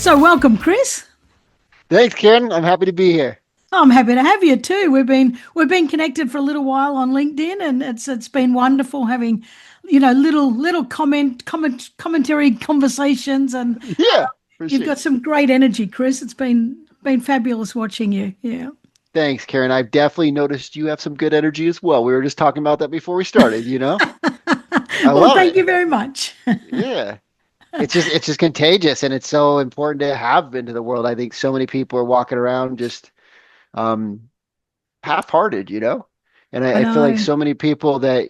So welcome, Chris. Thanks, Karen. I'm happy to be here. I'm happy to have you too. We've been connected for a little while on LinkedIn, and it's been wonderful having, little commentary conversations, and Yeah, for you've sure. got some great energy, Chris. It's been fabulous watching you. Yeah. Thanks, Karen. I've definitely noticed you have some good energy as well. We were just talking about that before we started. I Well, love thank you it. very much. Yeah. It's just contagious and it's so important to have into the world. I think so many people are walking around just um half-hearted. And I I feel like know. so many people that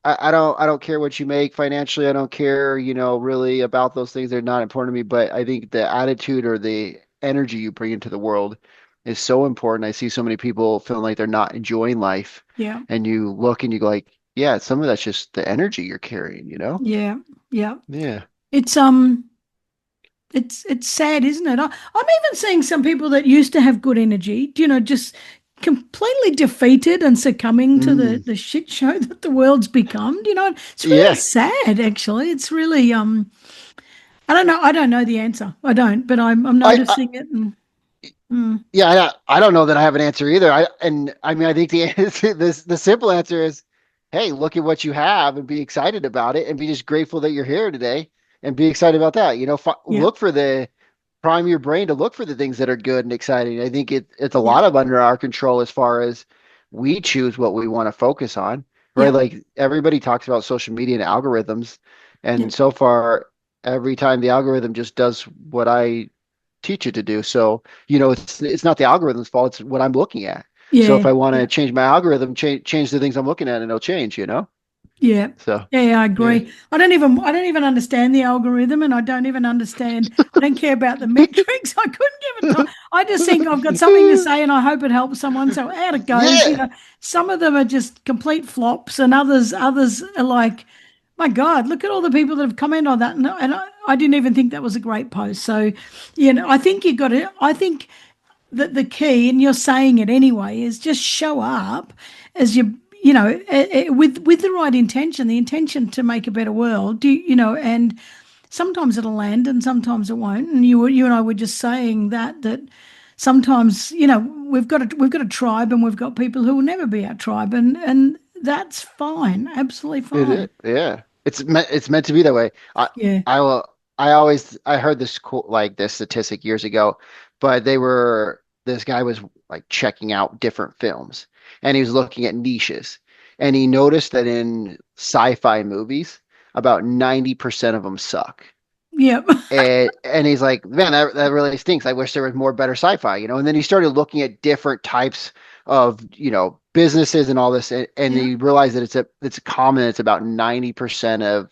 I don't care what you make financially. I don't care, really about those things. They're not important to me. But I think the attitude or the energy you bring into the world is so important. I see so many people feeling like they're not enjoying life. Yeah. And you look and you go like, yeah, some of that's just the energy you're carrying? Yeah. Yeah. Yeah. It's it's sad, isn't it? I'm even seeing some people that used to have good energy, just completely defeated and succumbing to the Mm. the shit show that the world's become. It's really Yeah. sad, actually. It's really I don't know the answer. I don't, but I'm I noticing it, and mm, Yeah, I don't know that I have an answer either. I mean I think the answer, the simple answer is, hey, look at what you have and be excited about it and be just grateful that you're here today and be excited about that. yeah, Look for the prime your brain to look for the things that are good and exciting. I think it's a yeah, lot of under our control as far as we choose what we want to focus on, right? yeah, Like everybody talks about social media and algorithms, yeah, and so far every time the algorithm just does what I teach it to do. So, it's not the algorithm's fault, it's what I'm looking at. So yeah, if I want to yeah. change my algorithm, change the things I'm looking at and it'll change. Yeah. So Yeah, I yeah. agree. I don't even understand the algorithm, and I don't even understand. I don't care about the metrics. I couldn't give a I just think I've got something to say and I hope it helps someone. So out it goes. Yeah. Some of them are just complete flops, and others are like, my God, look at all the people that have commented on that. And I didn't even think that was a great post. So, I think you got to I think that the key, and you're saying it anyway, is just show up as with the right intention, the intention to make a better world. And sometimes it'll land, and sometimes it won't. And you and I were just saying that sometimes we've got a tribe, and we've got people who will never be our tribe, and that's fine, absolutely It fine. is. Yeah. It's meant to be that way. Yeah. I heard this like this statistic years ago, but this guy was like checking out different films and he was looking at niches and he noticed that in sci-fi movies, about 90% of them suck. Yep. And he's like, man, that really stinks. I wish there was more better sci-fi. And then he started looking at different types of businesses and all this, and Yeah. he realized that it's common. It's about 90% of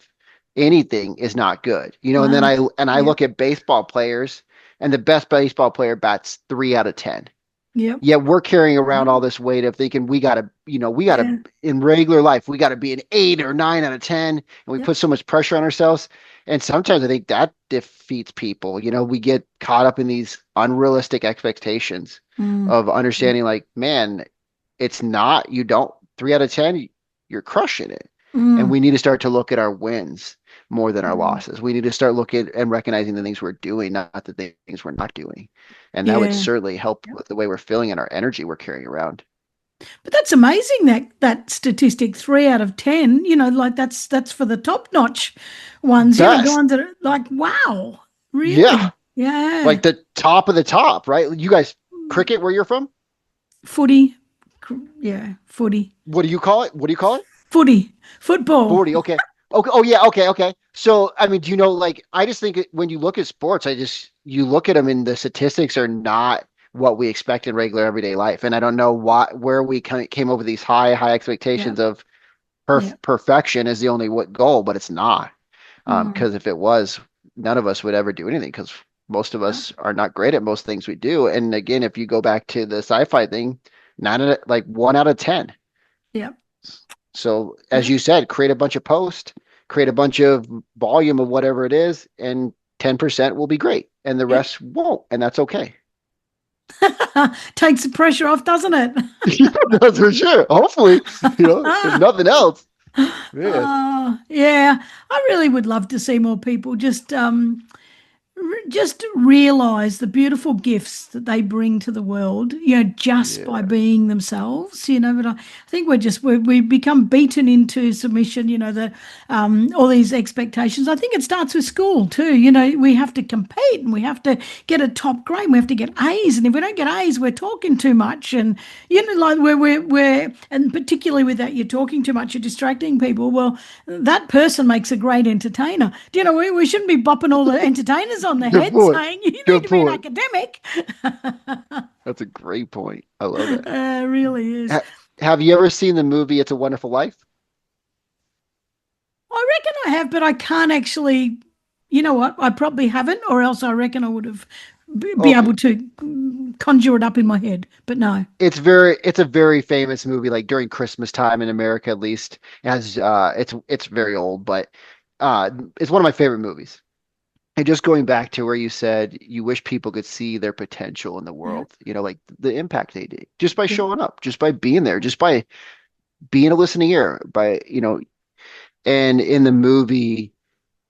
anything is not good. And then Wow. I Yep. look at baseball players, and the best baseball player bats 3 out of 10. Yep. Yet we're carrying around Yeah. all this weight of thinking we gotta Yeah. in regular life, we gotta be an 8 or 9 out of 10, and we Yep. put so much pressure on ourselves. And sometimes I think that defeats people. We get caught up in these unrealistic expectations Mm. of understanding like, man, it's not, you don't 3 out of 10, you're crushing it. And Mm. we need to start to look at our wins more than our Mm. losses. We need to start looking and recognizing the things we're doing, not the things we're not doing. And that would Yeah. certainly help with the way we're feeling and our energy we're carrying around. But that's amazing, that statistic, 3 out of 10. Like that's for the top notch ones. The Best. ones that are like, wow, Yeah. really? Yeah. Like the top of the top, right? You guys, cricket where you're from? Footy, yeah, footy, What do you call it? What do you call it? footy, football. 40. Okay. Okay. Oh yeah. Okay. Okay. So, I mean, like, I just think when you look at sports, you look at them and the statistics are not what we expect in regular everyday life. And I don't know where we came up with these high Yeah, expectations of yeah. perfection is the only goal, but it's not. Mm, Because if it was, none of us would ever do anything because most of yeah, us are not great at most things we do. And again, if you go back to the sci-fi thing, like 1 out of 10. yeah, So as yeah, you said, create a bunch of posts, create a bunch of volume of whatever it is, and 10% will be great, and the yeah. rest won't, and that's okay. Takes the pressure off, doesn't it? That's for sure. Hopefully, if nothing else. Yeah. Yeah, I really would love to see more people just just realize the beautiful gifts that they bring to the world, just by Yeah. being themselves, but I think we become beaten into submission, the all these expectations. I think it starts with school too. We have to compete and we have to get a top grade. We have to get A's, and if we don't get A's, we're talking too much. And like and particularly with that, you're talking too much, you're distracting people. Well, that person makes a great entertainer. We shouldn't be bopping all the entertainers on the Good head point. saying you need Good to be an point. academic. That's a great point. I love that. Really is. Ha have you ever seen the movie It's a Wonderful Life? I reckon I have, but I can't actually. You know what? I probably haven't, or else I reckon I would have be Okay. able to conjure it up in my head. But no. It's a very famous movie, like during Christmas time in America at least. It has it's very old, but it's one of my favorite movies. And just going back to where you said you wish people could see their potential in the Yeah. world, like the impact they did just by Yeah. showing up, just by being there, just by being a listening ear, and in the movie,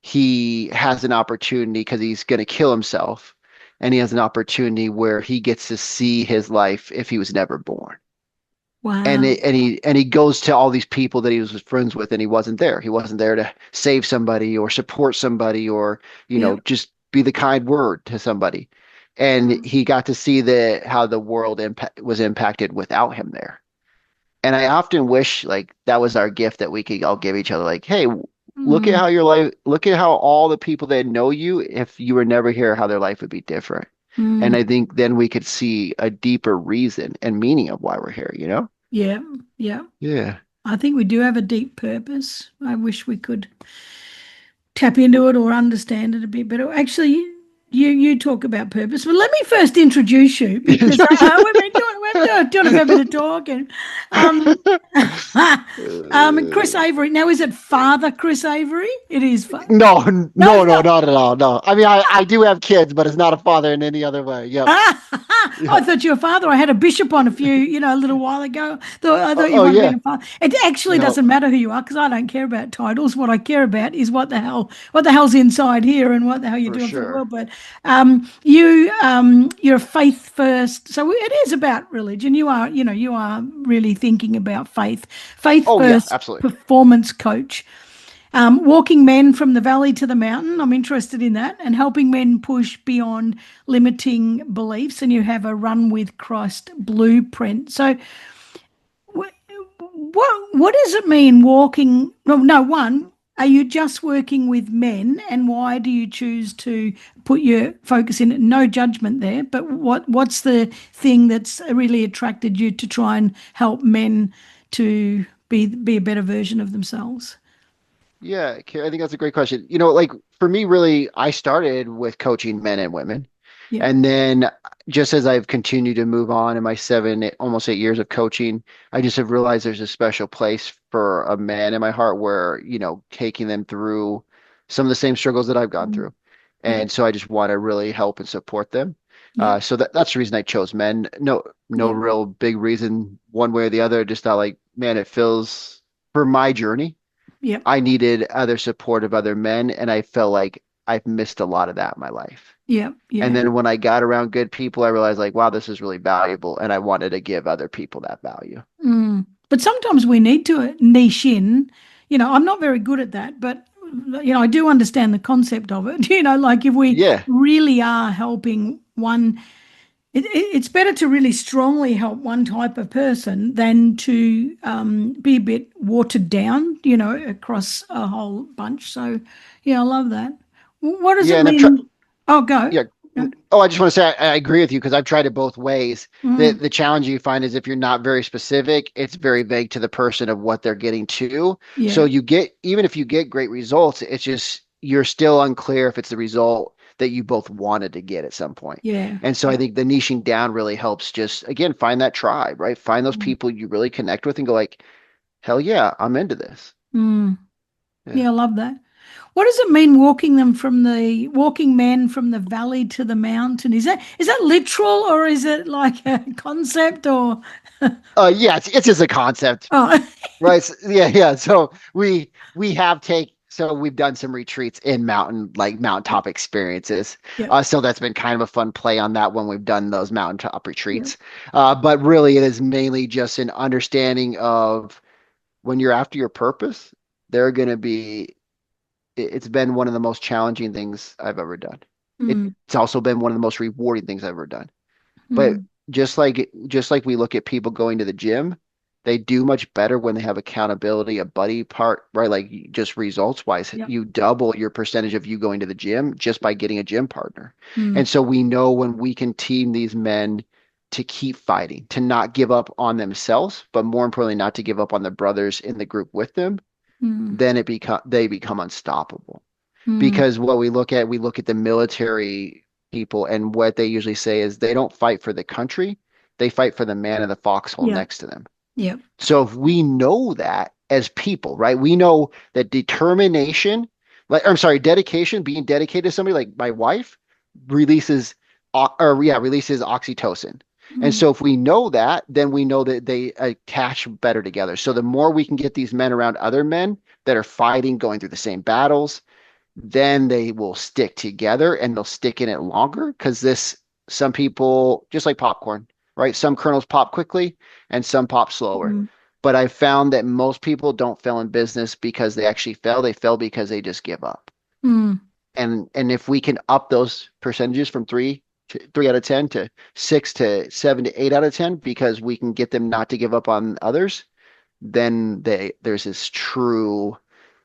he has an opportunity because he's going to kill himself. And he has an opportunity where he gets to see his life if he was never born. Wow. And he goes to all these people that he was friends with, and he wasn't there. He wasn't there to save somebody or support somebody or Yep. just be the kind word to somebody. And Mm. he got to see the how the world was impacted without him there. And I often wish like that was our gift that we could all give each other. Like, hey, Mm. look at how all the people that know you, if you were never here, how their life would be different. And Mm. I think then we could see a deeper reason and meaning of why we're here? Yeah. Yeah. Yeah. I think we do have a deep purpose. I wish we could tap into it or understand it a bit better. Actually, you talk about purpose, but let me first introduce you because we've been doing a fair bit of talking. Um, Chris Avery. Now, is it Father Chris Avery? It is. No, No, no, it's no, not. not at all. No. I mean, I do have kids, but it's not a father in any other way. Yep. I Yep. thought you were a father. I had a bishop on a few, a little while ago. I Oh, thought you oh might have been yeah. a father. It actually No, doesn't matter who you are because I don't care about titles. What I care about is what the hell's inside here and what the hell you're for doing for the sure. world. But you're faith first. So it is about religion. You are really thinking about faith Oh yeah, first absolutely. performance coach. Walking men from the valley to the mountain. I'm interested in that and helping men push beyond limiting beliefs. And you have a Run with Christ blueprint. So, what does it mean walking? No, no, one, are you just working with men? And why do you choose to put your focus in it? No judgment there, but what's the thing that's really attracted you to try and help men to be a better version of themselves? Yeah, I think that's a great question. Like for me, really, I started with coaching men and women. Yep. And then just as I've continued to move on in my almost 8 years of coaching, I just have realized there's a special place for a man in my heart where, taking them through some of the same struggles that I've gone Mm. through. Yep. And so I just want to really help and support them. Yep. So that's the reason I chose men. No, no Yep. real big reason one way or the other. Just thought like, man, it feels for my journey. Yep. I needed other support of other men, and I felt like I've missed a lot of that in my life. Yep. And Yeah. then when I got around good people, I realized like, wow, this is really valuable, and I wanted to give other people that value. Mm. But sometimes we need to niche in. I'm not very good at that, but I do understand the concept of it. Like if we Yeah, really are helping one, it's better to really strongly help one type of person than to be a bit watered down, across a whole bunch. So, yeah, I love that. What does yeah, it and mean? Oh, go. yeah. Go. Oh, I just want to say I agree with you because I've tried it both ways. The Mm. the challenge you find is if you're not very specific, it's very vague to the person of what they're getting to. So Yeah. even if you get great results, it's just you're still unclear if it's the result that you both wanted to get at some point. Yeah. And so I Yeah. think the niching down really helps just again find that tribe, right? Find those Mm. people you really connect with and go like, hell yeah, I'm into this. Mm. Yeah. Yeah, I love that. What does it mean walking men from the valley to the mountain? Is that literal or is it like a concept or Yeah, it's just a concept. oh Right. Yeah, yeah. So we have take So we've done some retreats in Yep. mountaintop experiences. Yep. So that's been kind of a fun play on that when we've done those mountaintop Yep. retreats. But really, it is mainly just an understanding of when you're after your purpose, they're going to be, it's been one of the most challenging things I've ever done. Mm, It's also been one of the most rewarding things I've ever done. But mm, just like we look at people going to the gym, they do much better when they have accountability, a buddy part, right? Like just results wise, yep. you double your percentage of you going to the gym just by getting a gym partner. Mm, And so we know when we can team these men to keep fighting, to not give up on themselves, but more importantly, not to give up on the brothers in the group with them, mm, then they become unstoppable. mm, Because what we look at the military people, and what they usually say is they don't fight for the country, they fight for the man in the foxhole yep. next to them. Yep. So if we know that as people, right, we know that determination, like I'm sorry, dedication, being dedicated to somebody like my wife releases releases oxytocin. And Mm, so if we know that, then we know that they attach better together. So the more we can get these men around other men that are fighting, going through the same battles, then they will stick together and they'll stick in it longer because some people, just like popcorn, right? Some kernels pop quickly and some pop slower. mm, But I've found that most people don't fail in business because they actually fail. They fail because they just give up. mm, And if we can up those percentages from 3 out of 10 to 6 to 7 to 8 out of 10 because we can get them not to give up on others, then there's this true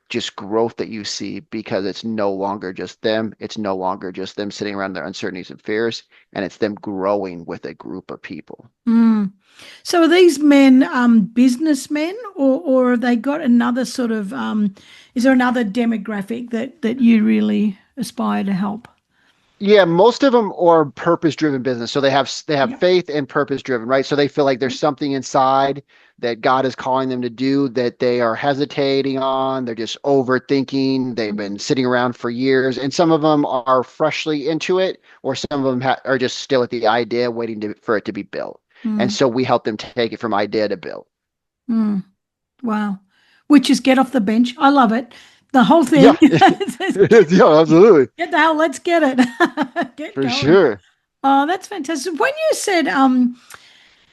just growth that you see because it's no longer just them. It's no longer just them sitting around their uncertainties and fears, and it's them growing with a group of people. mm. So are these men businessmen, or have they got another sort of is there another demographic that you really aspire to help? Yeah, most of them are purpose-driven business. So they have Yep. faith and purpose-driven, right? So they feel like there's something inside that God is calling them to do that they are hesitating on. They're just overthinking. They've Mm, been sitting around for years, and some of them are freshly into it, or some of them are just still at the idea, waiting for it to be built. And mm, so we help them take it from idea to build. mm. Wow. Which is get off the bench. I love it. The whole thing. Yeah, it is. Yeah, absolutely, Get the hell, let's get it. Get for going. sure. Oh, that's fantastic. When you said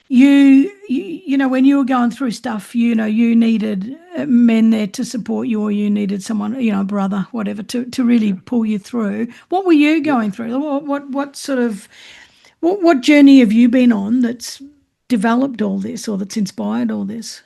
you know when you were going through stuff, you needed men there to support you, or you needed someone, a brother, whatever, to really Yeah, pull you through. What were you yeah. going through? What sort of what journey have you been on that's developed all this, or that's inspired all this?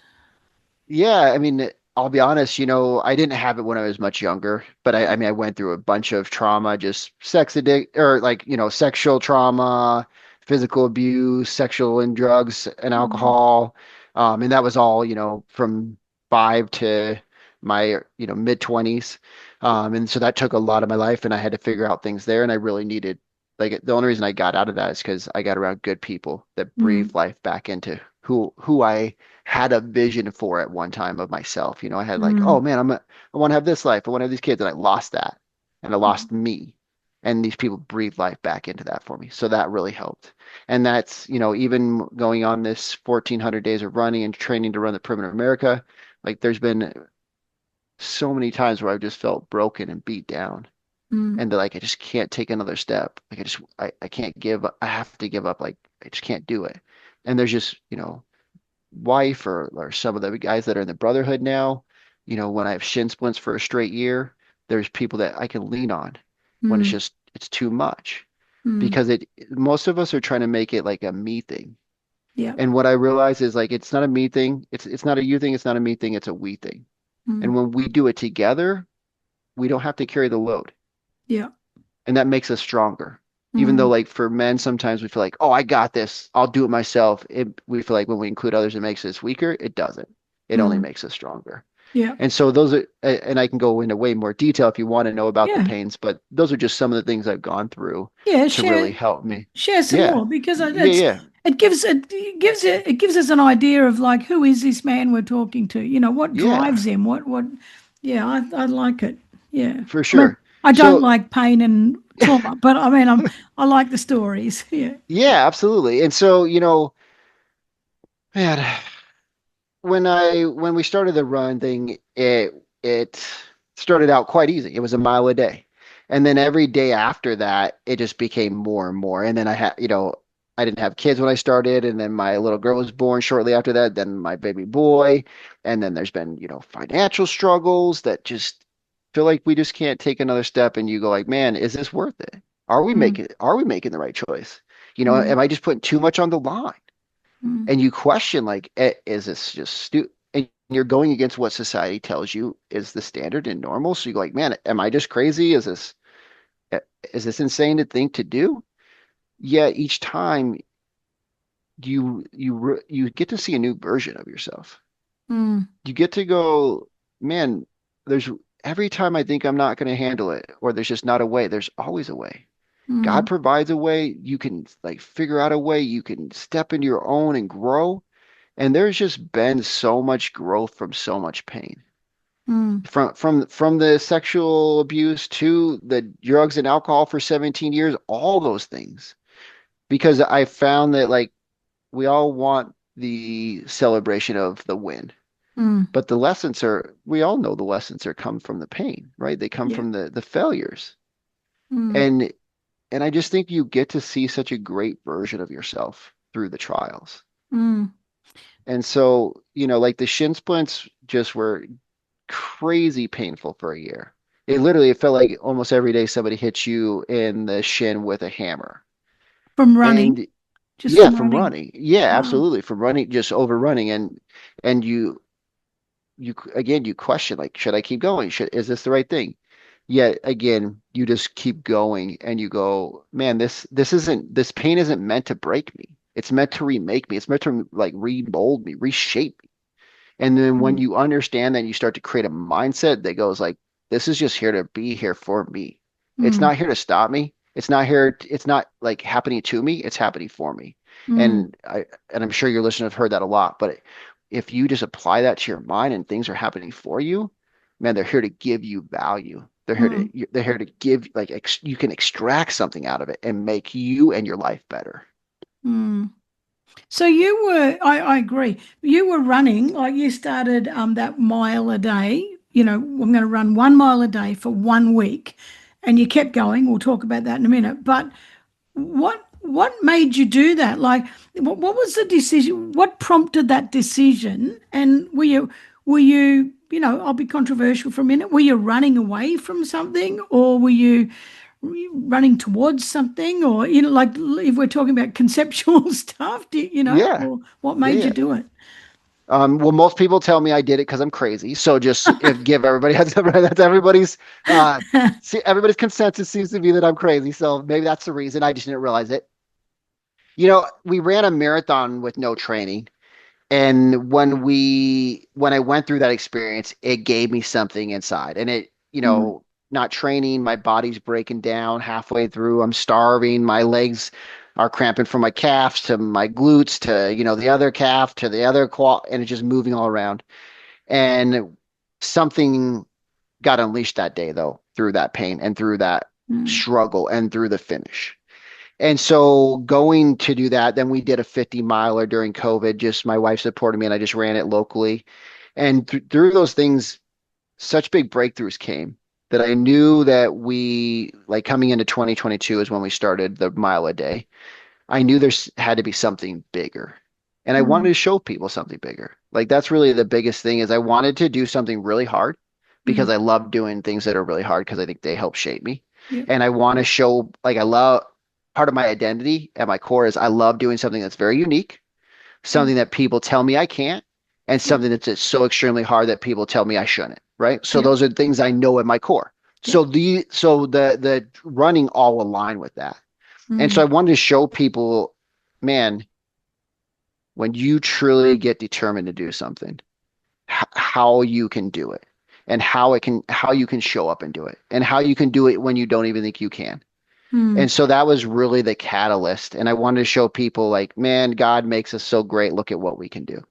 Yeah, I mean, I'll be honest, I didn't have it when I was much younger, but I mean, I went through a bunch of trauma, just sex addict or like, sexual trauma, physical abuse, sexual and drugs and Mm, alcohol. And that was all, from 5 to my, mid 20s. And so that took a lot of my life and I had to figure out things there. And I really needed, like, the only reason I got out of that is because I got around good people that mm, breathed life back into who I had a vision for at one time of myself. I had like, oh mm, man, I want to have this life. I want to have these kids. And I lost that. And I mm, lost me. And these people breathed life back into that for me. So that really helped. And that's, even going on this 1,400 days of running and training to run the Perimeter of America, like there's been so many times where I've just felt broken and beat down. mm, And that like I just can't take another step. Like I can't I have to give up. Like I just can't do it. And there's just, wife or some of the guys that are in the brotherhood now, when I have shin splints for a straight year, there's people that I can lean on when mm, it's too much mm. because most of us are trying to make it like a me thing. Yeah. And what I realize is like it's not a me thing, it's not a you thing, it's not a me thing, it's a we thing. Mm, And when we do it together, we don't have to carry the load. yeah. And that makes us stronger. Even though Mm, like for men, sometimes we feel like, oh, I got this. I'll do it myself. We feel like when we include others, it makes us weaker. It doesn't. It only mm, makes us stronger. yeah. And so those are, and I can go into way more detail if you want to know about the Yeah. pains, but those are just some of the things I've gone through Yeah. to Share. really help me. Share some Yeah. more, because Yeah. Yeah. it gives us an idea of like, who is this man we're talking to? What Yeah. drives him? What? Yeah, I like it. Yeah, For I mean, sure. I don't So, like pain and trauma, but I mean, I like the stories. Yeah. yeah, absolutely. And so, man, when we started the run thing, it started out quite easy. It was a mile a day. And then every day after that, it just became more and more. And then I didn't have kids when I started, and then my little girl was born shortly after that, then my baby boy, and then there's been, financial struggles that just feel like we just can't take another step, and you go like, man, is this worth it? mm, Are we making the right choice? mm, Am I just putting too much on the line? mm, And you question like, is this just stupid? And you're going against what society tells you is the standard and normal. So you go like, man, am I just crazy? Eh, is this insane to think to do? Yet each time you get to see a new version of yourself. mm, You get to go, man, there's every time I think I'm not going to handle it or there's just not a way, there's always a way. God mm, provides a way. You can like figure out a way. You can step into your own and grow. And there's just been so much growth from so much pain. mm, From the sexual abuse to the drugs and alcohol for 17 years, all those things. Because I found that like we all want the celebration of the win. mm, But we all know the lessons are come from the pain, right? They come yeah, from the failures. mm, And and I just think you get to see such a great version of yourself through the trials. mm, And so, like the shin splints just were crazy painful for a year. It felt like almost every day somebody hits you in the shin with a hammer. from running, And just yeah, from from running. running. Yeah, Wow. absolutely. From running, just overrunning. And you again, you question like, should I keep going? Is this the right thing? Yet again, you just keep going and you go, man, this pain isn't meant to break me. It's meant to remake me. It's meant to like remold me, reshape me. And then when Mm, you understand that, you start to create a mindset that goes like, this is just here to be here for me. It's mm, not here to stop me. It's not like happening to me. It's happening for me. mm, And I'm sure your listeners have heard that a lot, but if you just apply that to your mind and things are happening for you, man, they're here to give you value. mm, They're here to give like you can extract something out of it and make you and your life better. mm. So you were, I agree. You were running, like you started that mile a day. I'm going to run 1 mile a day for 1 week. And you kept going. We'll talk about that in a minute. But what made you do that? Like, what was the decision? What prompted that decision? And I'll be controversial for a minute. Were you running away from something, or were you running towards something, or like if we're talking about conceptual stuff, Yeah. or what made you Yeah. do it? Well, most people tell me I did it because I'm crazy. So just if give everybody that's everybody's consensus seems to be that I'm crazy. So maybe that's the reason. I just didn't realize it. We ran a marathon with no training. And when I went through that experience, it gave me something inside. And Mm, not training, my body's breaking down halfway through. I'm starving. My legs are cramping from my calves to my glutes to, the other calf to the other quad, and it's just moving all around. And something got unleashed that day, though, through that pain and through that mm, struggle and through the finish. And so going to do that, then we did a 50 miler during COVID. Just my wife supported me and I just ran it locally. And through those things, such big breakthroughs came that I knew that like coming into 2022 is when we started the mile a day. I knew there's had to be something bigger. And I wanted mm, to show people something bigger. Like that's really the biggest thing is I wanted to do something really hard because mm, I love doing things that are really hard because I think they help shape me. yep, And I want to show like I love part of my identity at my core is I love doing something that's very unique, mm, something that people tell me I can't, and yep, something that's just so extremely hard that people tell me I shouldn't, right? So yep, those are things I know at my core. yep, So the running all align with that. And so mm, I wanted to show people, man, when you truly get determined to do something, how you can do it and how you can show up and do it and how you can do it when you don't even think you can. And mm, so that was really the catalyst. And I wanted to show people like, man, God makes us so great. Look at what we can do.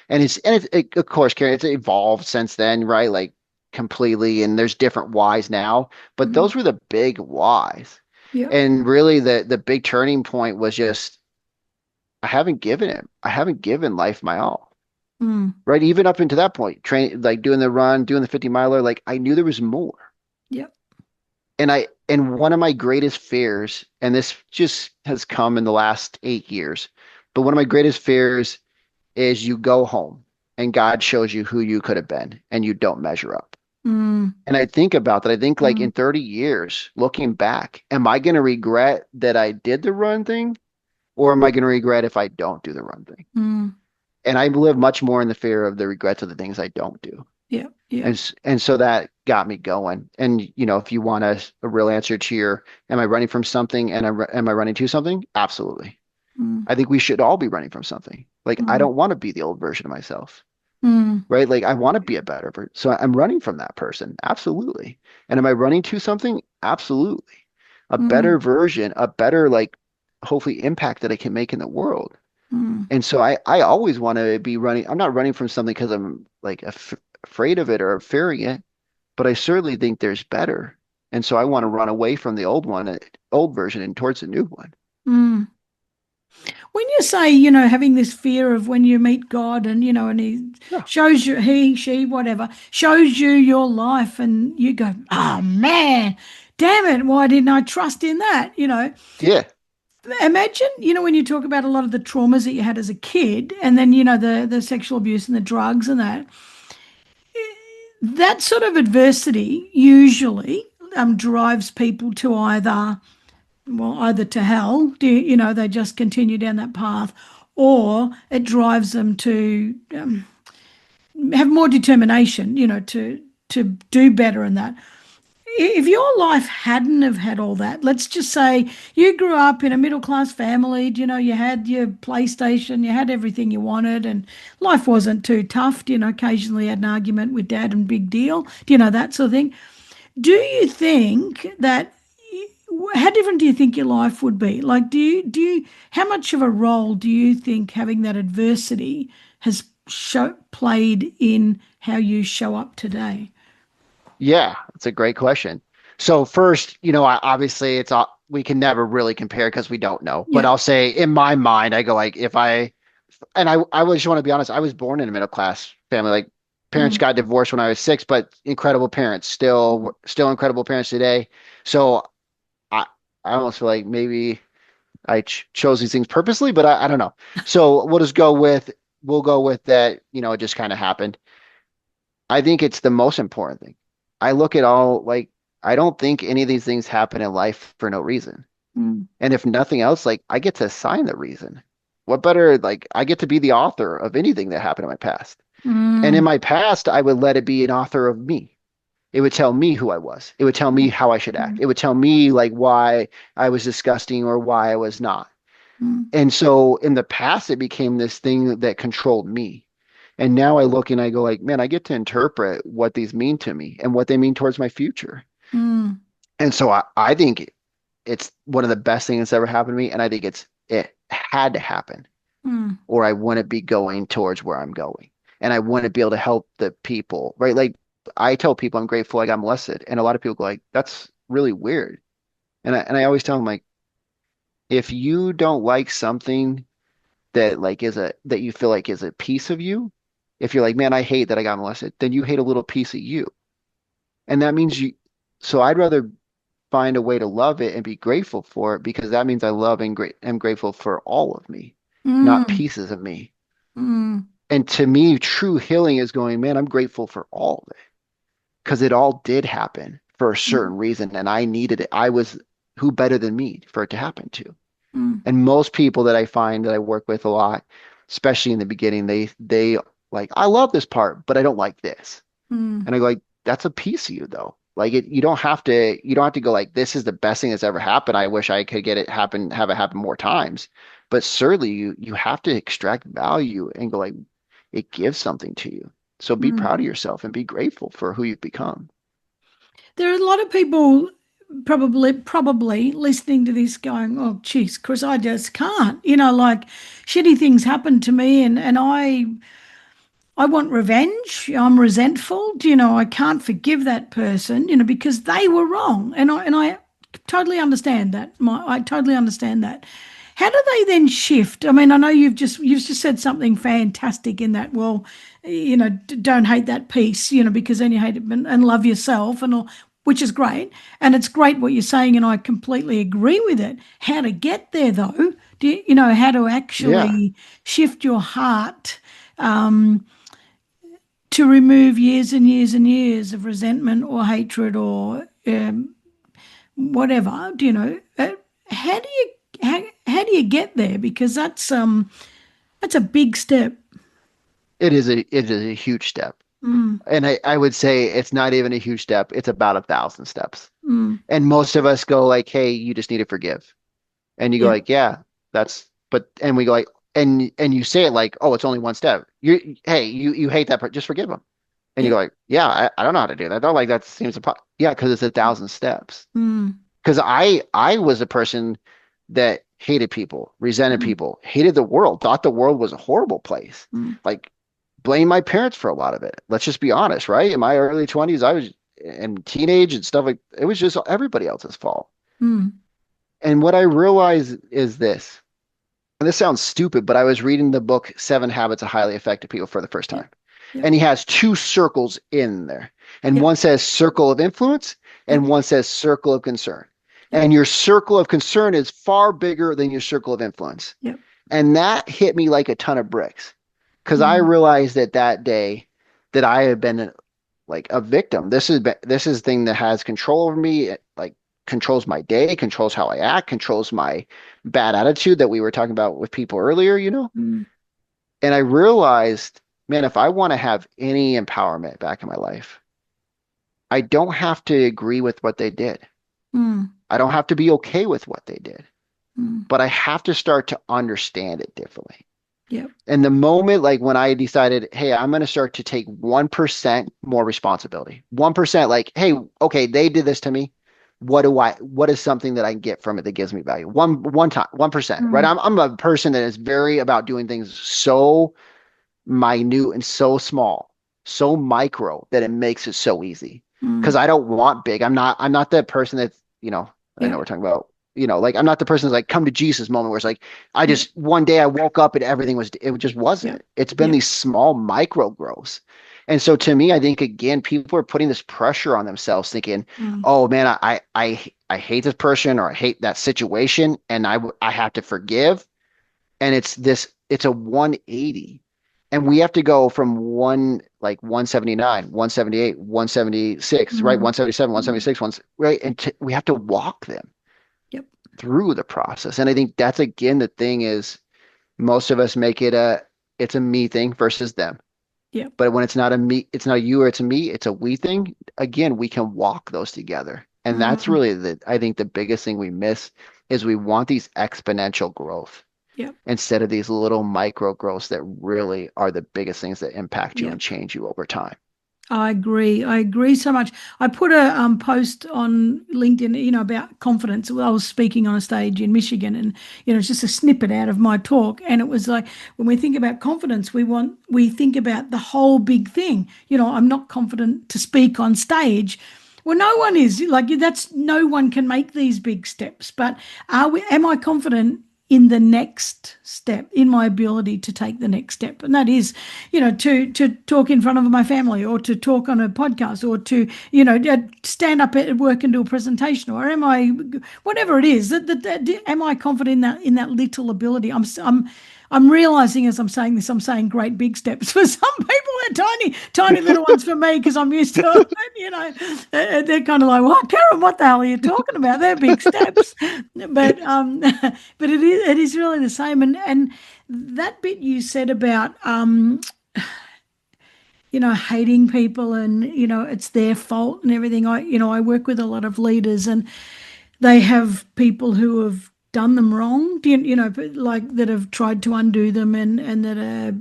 Of course, Karen, it's evolved since then, right? Like completely. And there's different whys now, but mm, those were the big whys. yep, And really the big turning point was just I haven't given life my all. Mm. right? Even up into that point, train like doing the run, doing the 50 miler, like I knew there was more. Yep. And one of my greatest fears, and this just has come in the last 8 years, but one of my greatest fears is you go home and God shows you who you could have been and you don't measure up. Mm. And I think about that. I think like Mm. in 30 years, looking back, am I going to regret that I did the run thing? Or am I going to regret if I don't do the run thing? Mm. And I live much more in the fear of the regrets of the things I don't do. Yep. Yep. And so that got me going. And if you want a real answer to your, am I running from something and am I running to something? Absolutely. Mm. I think we should all be running from something. Like I Mm. don't want to be the old version of myself, Mm. right? Like I want to be a better person. So I'm running from that person. Absolutely. And am I running to something? Absolutely. A better Mm. version, a better like hopefully impact that I can make in the world. Mm. And so I always want to be running. I'm not running from something because I'm like afraid of it or fearing it, but I certainly think there's better. And so I want to run away from the old one, old version and towards the new one. Mm. When you say, having this fear of when you meet God and, and he Yeah. shows you, he, she, whatever, shows you your life and you go, oh man, damn it, why didn't I trust in that? Yeah. Imagine, when you talk about a lot of the traumas that you had as a kid and then, the sexual abuse and the drugs and that sort of adversity usually drives people to either to hell, they just continue down that path, or it drives them to have more determination, to do better in that. If your life hadn't have had all that, let's just say you grew up in a middle class family, you had your PlayStation, you had everything you wanted, and life wasn't too tough. Occasionally had an argument with dad and big deal, that sort of thing. Do you think that how different do you think your life would be? Like, how much of a role do you think having that adversity has played in how you show up today? Yeah, that's a great question. So first, obviously we can never really compare because we don't know. But Yeah. I'll say in my mind, I go like if I and I just want to be honest, I was born in a middle class family. Like parents Mm, got divorced when I was 6, but incredible parents, still incredible parents today. So I I almost feel like maybe I chose these things purposely, but I don't know. So we'll go with that, it just kind of happened. I think it's the most important thing. I look at all like I don't think any of these things happen in life for no reason. mm, And if nothing else, like I get to assign the reason. What better, like I get to be the author of anything that happened in my past. And in mm, my past, I would let it be an author of me. It would tell me who I was. It would tell me how I should act. mm, It would tell me like why I was disgusting or why I was not. mm, And so in the past, it became this thing that controlled me. And now I look and I go like, man, I get to interpret what these mean to me and what they mean towards my future. mm, And so I think it's one of the best things that's ever happened to me. And I think it had to happen mm, or I wouldn't be going towards where I'm going. And I wouldn't be able to help the people, right? Like I tell people I'm grateful I got molested. And a lot of people go like, that's really weird. And I always tell them like, if you don't like something that like that you feel like is a piece of you, if you're like, man, I hate that I got molested, then you hate a little piece of you. And that means so I'd rather find a way to love it and be grateful for it because that means I love and am grateful for all of me, not mm, pieces of me. mm, And to me, true healing is going, man, I'm grateful for all of it because it all did happen for a certain reason and I needed it. I was who better than me for it to happen to. mm, And most people that I find that I work with a lot, especially in the beginning, they like, I love this part, but I don't like this. mm, And I go like, that's a piece of you though. Like you don't have to go like, this is the best thing that's ever happened. I wish I could have it happen more times. But certainly you have to extract value and go like, it gives something to you. So be mm. proud of yourself and be grateful for who you've become. There are a lot of people probably listening to this going, oh, geez, Chris, I just can't. Like shitty things happen to me and I want revenge. I'm resentful. I can't forgive that person, because they were wrong. And I totally understand that. I totally understand that. how do they then shift? I mean, I know you've just said something fantastic in that. Well, don't hate that piece, because then you hate it and love yourself and all, which is great. And it's great what you're saying, and I completely agree with it. How to get there though? How to Yeah, actually shift your heart to remove years and years and years of resentment or hatred or whatever. How do you how do you get there? Because that's a big step. it is a huge step. Mm, And I would say it's not even a huge step. It's about 1,000 steps. mm, And most of us go like, hey, you just need to forgive. And you go yep, like, yeah, and we go like, and you say it like, oh, it's only one step. Hey, you hate that, just forgive them. And you go yep, like, yeah, I don't know how to do that. I don't like that seems yeah, because it's 1,000 steps. mm, Because I was a person that hated people, resented mm, people, hated the world, thought the world was a horrible place. mm, Like blame my parents for a lot of it. Let's just be honest, right? In my early 20s, I was in teenage and stuff like it was just everybody else's fault. mm, And what I realized is this, and this sounds stupid, but I was reading the book Seven Habits of Highly Effective People for the first yep, time. yep, And he has two circles in there. And yep, one says circle of influence yep, and one says circle of concern. yep, And your circle of concern is far bigger than your circle of influence. yep, And that hit me like a ton of bricks because I mm, realized that day that I had been like a victim. This is the thing that has control over me. It like controls my day, controls how I act, controls my bad attitude that we were talking about with people earlier. mm, And I realized, man, if I want to have any empowerment back in my life, I don't have to agree with what they did. mm, I don't have to be okay with what they did, mm, but I have to start to understand it differently. yep, And the moment, like when I decided, hey, I'm going to start to take 1% more responsibility, 1%, like, hey, okay, they did this to me. What is something that I can get from it that gives me value? One time, 1%, right? mm, I'm a person that is very about doing things so minute and so small, so micro that it makes it so easy. Because mm, I don't want big. I'm not that person that's, I know yep, we're talking about, like I'm not the person that's like come to Jesus moment where it's like I yep, just one day I woke up and it just yep, wasn't. It's been yep, these small micro growths. And so to me, I think again, people are putting this pressure on themselves thinking, mm, oh man, I hate this person or I hate that situation and I have to forgive and it's a 180 and we have to go from 179 178 176 right mm, 177 mm, 176 one right and we have to walk them yep, through the process and I think that's again the thing is most of us make it's a me thing versus them yep, but when it's not you or it's a me it's a we thing again we can walk those together and that's mm, really I think the biggest thing we miss is we want these exponential growth yep, instead of these little micro growths that really are the biggest things that impact you and yep. change you over time. I agree. I agree so much. I put a post on LinkedIn, about confidence. I was speaking on a stage in Michigan, and it's just a snippet out of my talk. And it was like when we think about confidence, we think about the whole big thing. I'm not confident to speak on stage. Well, no one is like that's no one can make these big steps. But am I confident in the next step, in my ability to take the next step? And that is, to talk in front of my family or to talk on a podcast or to, stand up at work and do a presentation, or am I, whatever it is, am I confident in that little ability? I'm realizing as I'm saying this, I'm saying great big steps. For some people, they're tiny, tiny little ones for me because I'm used to it. They're kind of like, "What, Karen? What the hell are you talking about? They're big steps." But but it is really the same. And that bit you said about hating people and it's their fault and everything. I work with a lot of leaders and they have people who have done them wrong, like that have tried to undo them and that are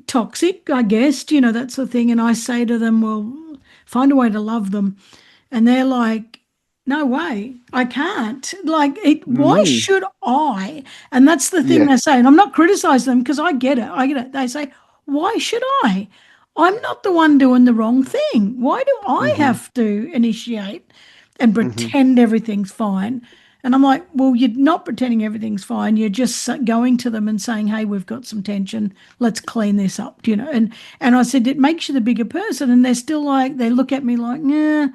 toxic, I guess, that sort of thing. And I say to them, well, find a way to love them. And they're like, no way, I can't. Like, why Mm, should I? And that's the thing yeah. they say. And I'm not criticizing them because I get it. I get it. They say, why should I? I'm not the one doing the wrong thing. Why do I Hmm. have to initiate and Hmm. pretend everything's fine? And I'm like, well, you're not pretending everything's fine. You're just going to them and saying, hey, we've got some tension. Let's clean this up, you know. And I said, it makes you the bigger person. And they're still like, they look at me like, yeah,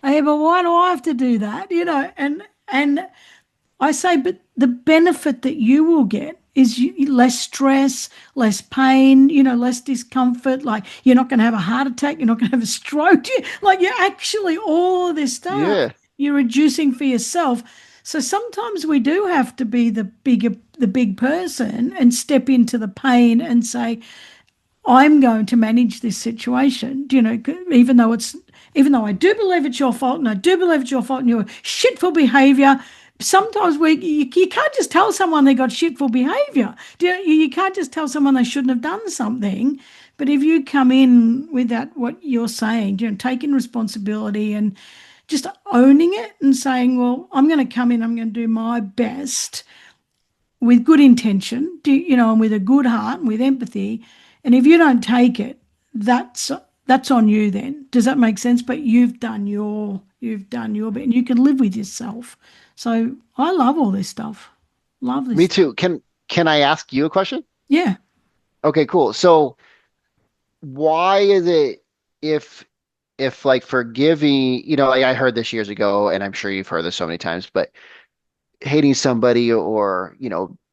hey, but why do I have to do that? You know, and I say, but the benefit that you will get is less stress, less pain, you know, less discomfort. Like you're not going to have a heart attack, you're not going to have a stroke. Like you're actually all of this stuff Yeah. you're reducing for yourself. So sometimes we do have to be the big person and step into the pain and say, I'm going to manage this situation, you know, even though I do believe it's your fault and I do believe it's your fault and you're shitful behavior. Sometimes you can't just tell someone they got shitful behavior. You can't just tell someone they shouldn't have done something. But if you come in with that, what you're saying, you know, taking responsibility and just owning it and saying, well, I'm going to come in, I'm going to do my best with good intention, you know, and with a good heart and with empathy. And if you don't take it, that's on you then. Does that make sense? But you've done your bit and you can live with yourself. So I love all this stuff. Love this Me stuff. too. Can I ask you a question? Yeah. Okay, cool. So why is it if like forgiving, like I heard this years ago, and I'm sure you've heard this so many times, but hating somebody or,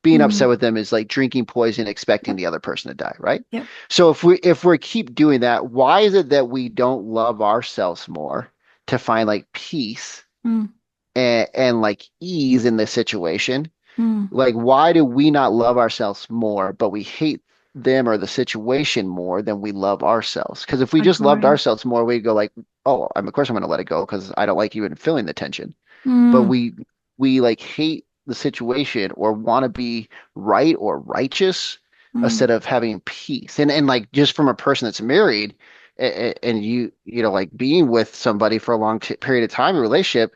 being upset Mm. with them is like drinking poison, expecting Yep. the other person to die, right? Yep. So if we keep doing that, why is it that we don't love ourselves more to find like peace Mm. and like ease in this situation? Mm. Like, why do we not love ourselves more, but we hate them or the situation more than we love ourselves? Because if we just loved Agree. ourselves more, we'd go like, oh, of course I'm going to let it go because I don't like even feeling the tension. But Mm. we like hate the situation or want to be right or righteous Mm. instead of having peace. And like just from a person that's married and like being with somebody for a long t period of time in a relationship,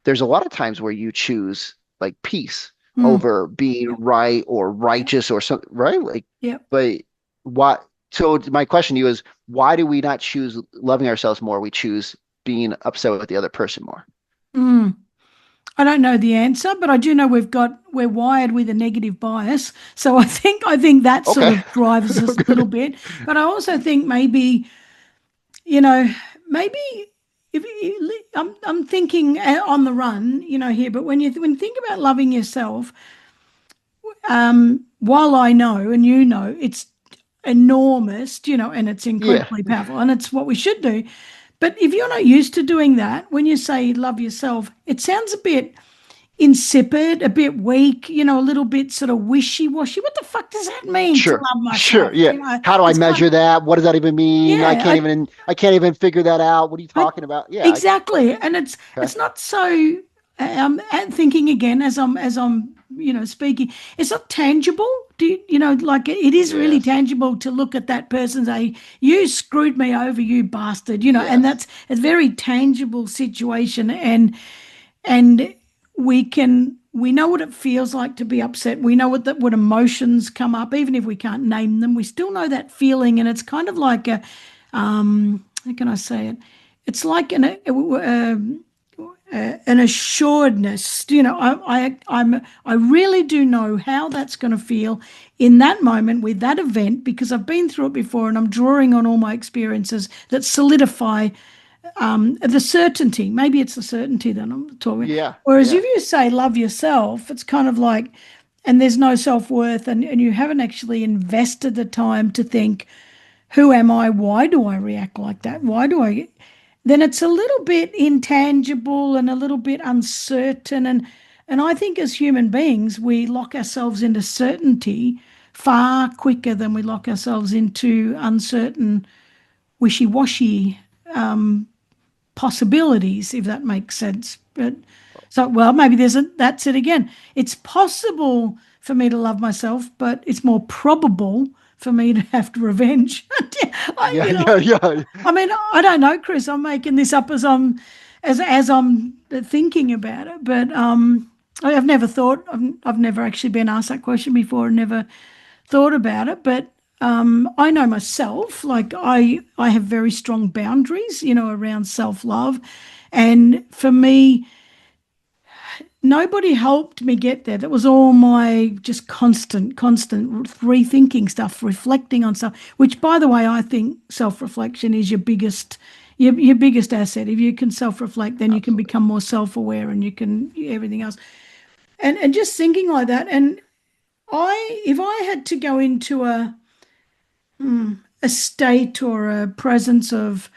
there's a lot of times where you choose like peace Mm. over being Yep. right or Yep. righteous or something, right? Like, Yep. but what? So my question to you is, why do we not choose loving ourselves more? We choose being upset with the other person more. Mm. I don't know the answer, but I do know we're wired with a negative bias. So I think that sort Okay. of drives us a little bit. But I also think maybe, you know, maybe if I'm thinking on the run, you know, here, but when you think about loving yourself, while I know and you know it's enormous, you know, and it's Yeah, incredibly powerful and it's what we should do. But if you're not used to doing that, when you say love yourself, it sounds a bit insipid, a bit weak, you know, a little bit sort of wishy-washy. What the fuck does that mean to sure, love sure. myself? Yeah. You know, How do I it's kind measure that? What does that even mean? yeah, I can't even figure that out. What are you I talking about? Yeah. exactly. And it's Okay. not so and thinking again as I'm speaking, it's not tangible. Like it is really Yes. tangible to look at that person and say, you screwed me over, you bastard, and Yes. that's a very tangible situation. And we know what it feels like to be upset. We know what emotions come up, even if we can't name them. We still know that feeling, and it's kind of like a how can I say it? It's like an assuredness. I really do know how that's going to feel in that moment with that event because I've been through it before, and I'm drawing on all my experiences that solidify the certainty. Maybe it's the certainty that I'm talking. Yeah. Whereas Yeah. if you say love yourself, it's kind of like, and there's no self worth, and you haven't actually invested the time to think, who am I? Why do I react like that? Why do I? Then it's a little bit intangible and a little bit uncertain. And I think as human beings, we lock ourselves into certainty far quicker than we lock ourselves into uncertain, wishy washy possibilities, if that makes sense. But so, well, maybe that's it again. It's possible for me to love myself, but it's more probable for me to have to revenge. I, Yeah. you know, Yeah. Yeah. I mean, I don't know, Chris. I'm making this up as I'm thinking about it, but I've never thought. I've never actually been asked that question before, and never thought about it, but I know myself, like I have very strong boundaries, around self-love. And for me, nobody helped me get there. That was all my just constant rethinking stuff, reflecting on stuff, which by the way, I think self-reflection is your biggest asset. If you can self-reflect, then you can Absolutely. become more self-aware and you can everything else. And just thinking like that. And if I had to go into a state or a presence of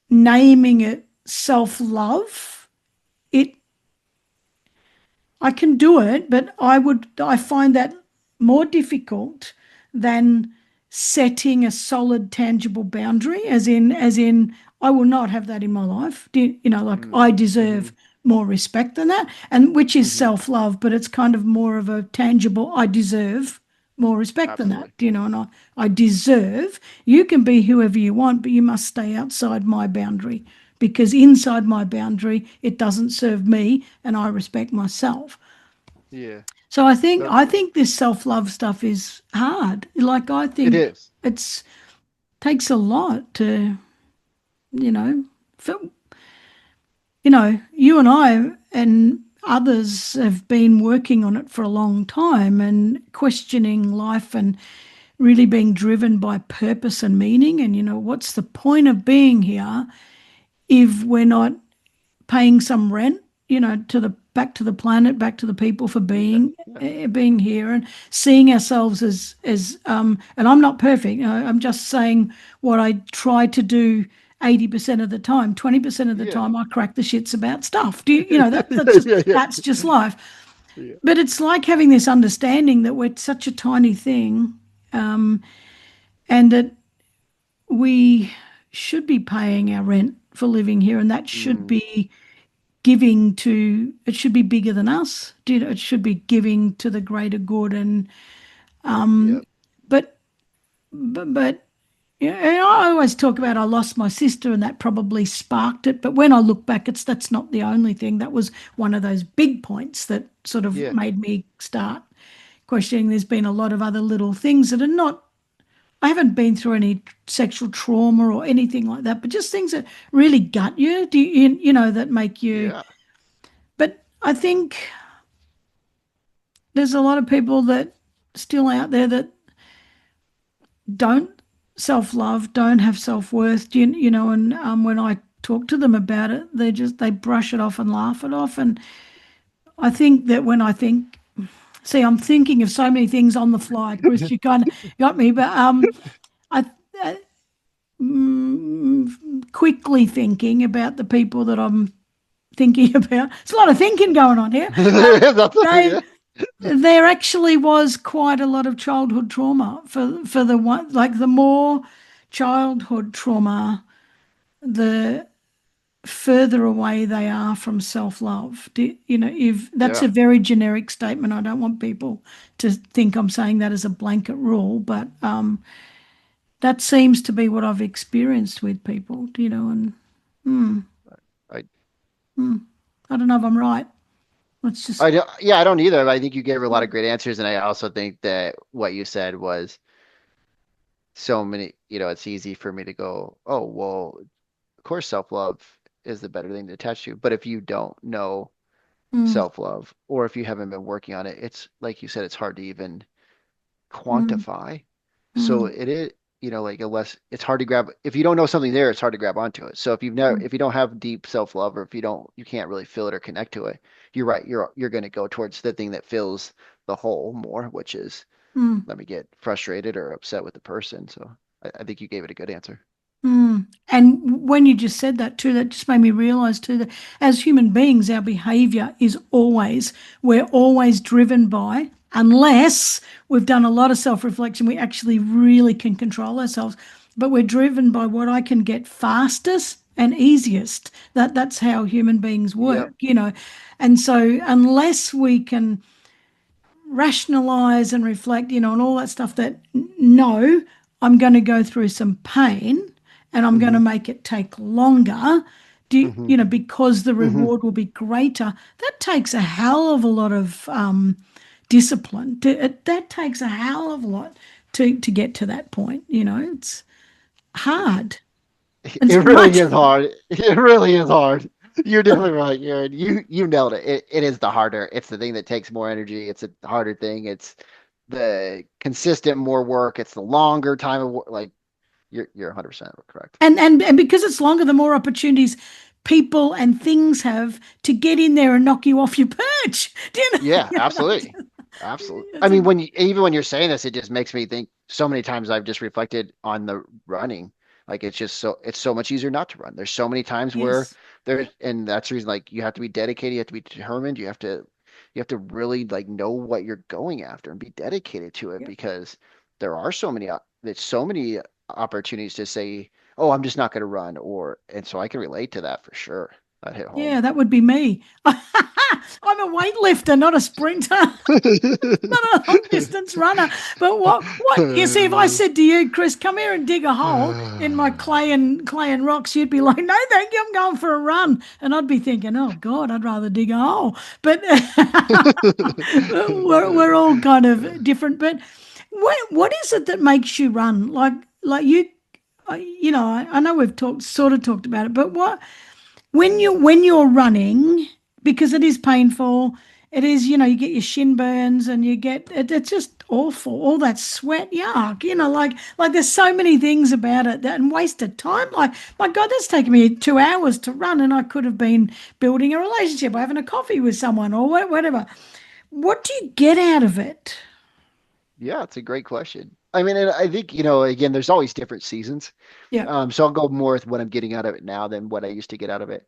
naming it self-love, it I can do it, but I find that more difficult than setting a solid, tangible boundary, as in, I will not have that in my life. Like Mm. I Hmm. deserve more respect than that, and which is Hmm. self-love, but it's kind of more of a tangible, I deserve more respect than that, Absolutely. and I deserve, you can be whoever you want, but you must stay outside my boundary because inside my boundary, it doesn't serve me and I respect myself. Yeah. So I think No, I think this self-love stuff is hard. Like I it think is. it's takes a lot to, you know, for, you and I and others have been working on it for a long time and questioning life and really being driven by purpose and meaning. And what's the point of being here if we're not paying some rent, to the back to the planet, back to the people for Yeah. being Yeah. being here and seeing ourselves as. And I'm not perfect. I'm just saying what I try to do 80% of the time. 20% of the Yeah. time I crack the shits about stuff. Do you know that Yeah. Yeah. Yeah. that's just life. Yeah. But it's like having this understanding that we're such a tiny thing, and that we should be paying our rent for living here, and that should Mm. be giving to, it should be bigger than us. It should be giving to the greater good. And Yep. but but yeah, and I always talk about I lost my sister and that probably sparked it. But when I look back, that's not the only thing. That was one of those big points that sort of Yeah. made me start questioning. There's been a lot of other little things that are not. I haven't been through any sexual trauma or anything like that, but just things that really gut you. That make you. Yeah. But I think there's a lot of people that still out there that don't self-love, don't have self-worth, and when I talk to them about it, they brush it off and laugh it off. And I think that when I think, see, I'm thinking of so many things on the fly, Chris, you kind of got me, but I uh, quickly thinking about the people that I'm thinking about. It's a lot of thinking going on here. That's They yeah. there actually was quite a lot of childhood trauma for the one, like the more childhood trauma, the further away they are from self-love. If that's Yeah. a very generic statement, I don't want people to think I'm saying that as a blanket rule, but that seems to be what I've experienced with people, and I I don't know if I'm right. Let's just, yeah, I don't either. I think you gave her a lot yeah. of great answers, and I also think that what you said was so many, it's easy for me to go, oh, well, of course self-love is the better thing to attach to. But if you don't know Mm, self-love, or if you haven't been working on it, it's like you said, it's hard to even mm, quantify. So mm, it is, like unless it's hard to grab, if you don't know something there, it's hard to grab onto it. So if you don't have deep self-love, or if you can't really feel it or connect to it, you're right. You're going to go towards the thing that fills the hole more, which is mm. let me get frustrated or upset with the person. So I think you gave it a good answer. And when you just said that too, that just made me realize too that as human beings, our behavior is we're always driven by, unless we've done a lot of self-reflection, we actually really can control ourselves. But we're driven by what I can get fastest and easiest. That's how human beings Yep. work. And so unless we can rationalize and reflect, and all that stuff that no, I'm going to go through some pain and I'm going to Hmm. make it take longer. Hmm. Because the Hmm. reward will be greater. That takes a hell of a lot of discipline. That takes a hell of a lot to get to that point. It's hard. It It's really much. is hard. It really is hard. You're definitely right. You nailed it. It is the harder. It's the thing that takes more energy. It's a harder thing. It's the consistent more work. It's the longer time of work. Like you're 100% correct. And because it's longer, the more opportunities people and things have to get in there and knock you off your perch. Do you know? Yeah, You know, absolutely. Absolutely. I it's a, mean, even when you're saying this, it just makes me think so many times I've just reflected on the running. Like it's so much easier not to run. There's so many times where yes. there's and that's the reason like you have to be dedicated, you have to be determined, you have to really like know what you're going after and be dedicated to it Yep. because there's so many opportunities to say, "Oh, I'm just not going to run," or and so I can relate to that for sure. That hit home. Yeah, that would be me. I'm a weightlifter, not a sprinter, not a long distance runner. But what you see, if I said to you, Chris, come here and dig a hole in my clay and rocks, you'd be like, no, thank you, I'm going for a run. And I'd be thinking, oh God, I'd rather dig a hole. But we're all kind of different. But what is it that makes you run? Like you, I know we've talked about it, but what when you're running, because it is painful, it is, you get your shin burns and it's just awful, all that sweat, yuck, like there's so many things about it that and wasted time. Like, my God, that's taken me 2 hours to run, and I could have been building a relationship or having a coffee with someone or whatever. What do you get out of it? Yeah, it's a great question. I mean, and I think, again, there's always different seasons. Yeah. So I'll go more with what I'm getting out of it now than what I used to get out of it.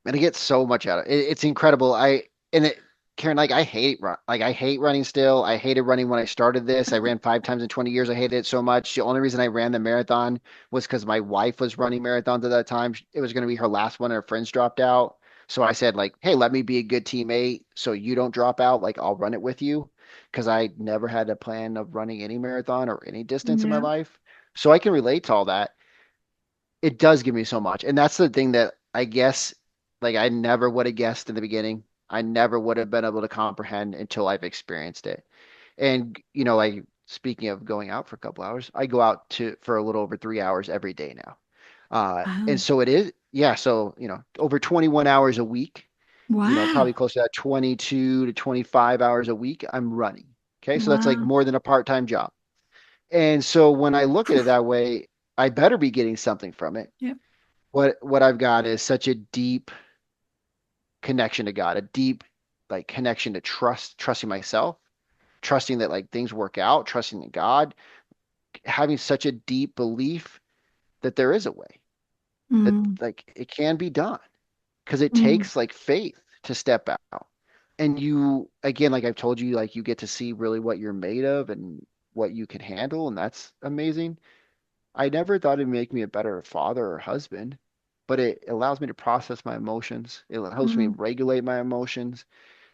And I get so much out of it. It's incredible. And it, Karen, like I hate running still. I hated running when I started this. I ran 5 times in 20 years. I hated it so much. The only reason I ran the marathon was because my wife was running marathons at that time. It was going to be her last one. Her friends dropped out. So I said, like, hey, let me be a good teammate so you don't drop out. Like, I'll run it with you because I never had a plan of running any marathon or any distance in my Yeah. life. So I can relate to all that. It does give me so much. And that's the thing that I guess like I never would have guessed in the beginning. I never would have been able to comprehend until I've experienced it. And like speaking of going out for a couple hours, I go out to for a little over 3 hours every day now. And Oh, so it is, yeah. So, over 21 hours a week, wow. probably close to that 22 to 25 hours a week, I'm running. Okay. So that's like Wow. more than a part-time job. And so when I look at it that way, I better be getting something from it. Yep. What I've got is such a deep connection to God, a deep like connection to trusting myself, trusting that like things work out, trusting in God, having such a deep belief that there is a way, that Mm, like it can be done. Because it mm, takes like faith to step out. And you, again, like I've told you, like you get to see really what you're made of and what you can handle, and that's amazing. I never thought it'd make me a better father or husband, but it allows me to process my emotions. It helps me mm, regulate my emotions.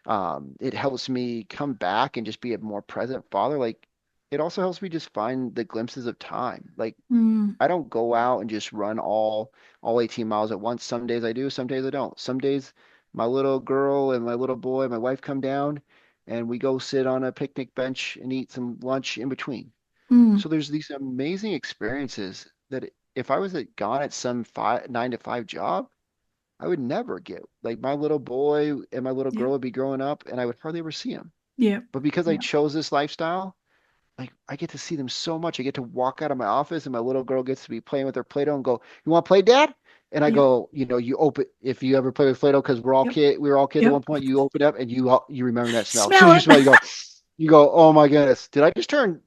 It helps me come back and just be a more present father. Like it also helps me just find the glimpses of time. Like mm. I don't go out and just run all 18 miles at once. Some days I do, some days I don't. Some days my little girl and my little boy, my wife come down and we go sit on a picnic bench and eat some lunch in between. Mm, So there's these amazing experiences that if I was gone at some 9 to 5 job, I would never get. Like my little boy and my little yep, girl would be growing up and I would hardly ever see them. yep, But because I yep, chose this lifestyle, like I get to see them so much. I get to walk out of my office and my little girl gets to be playing with her Play-Doh and go, "You want to play, Dad?" And I yep, go, you open if you ever play with Play-Doh because yep, we were all kids at yep. one point. You open up and you remember that smell. As soon Smell as you it. smell, you go, "Oh my goodness, did I just turn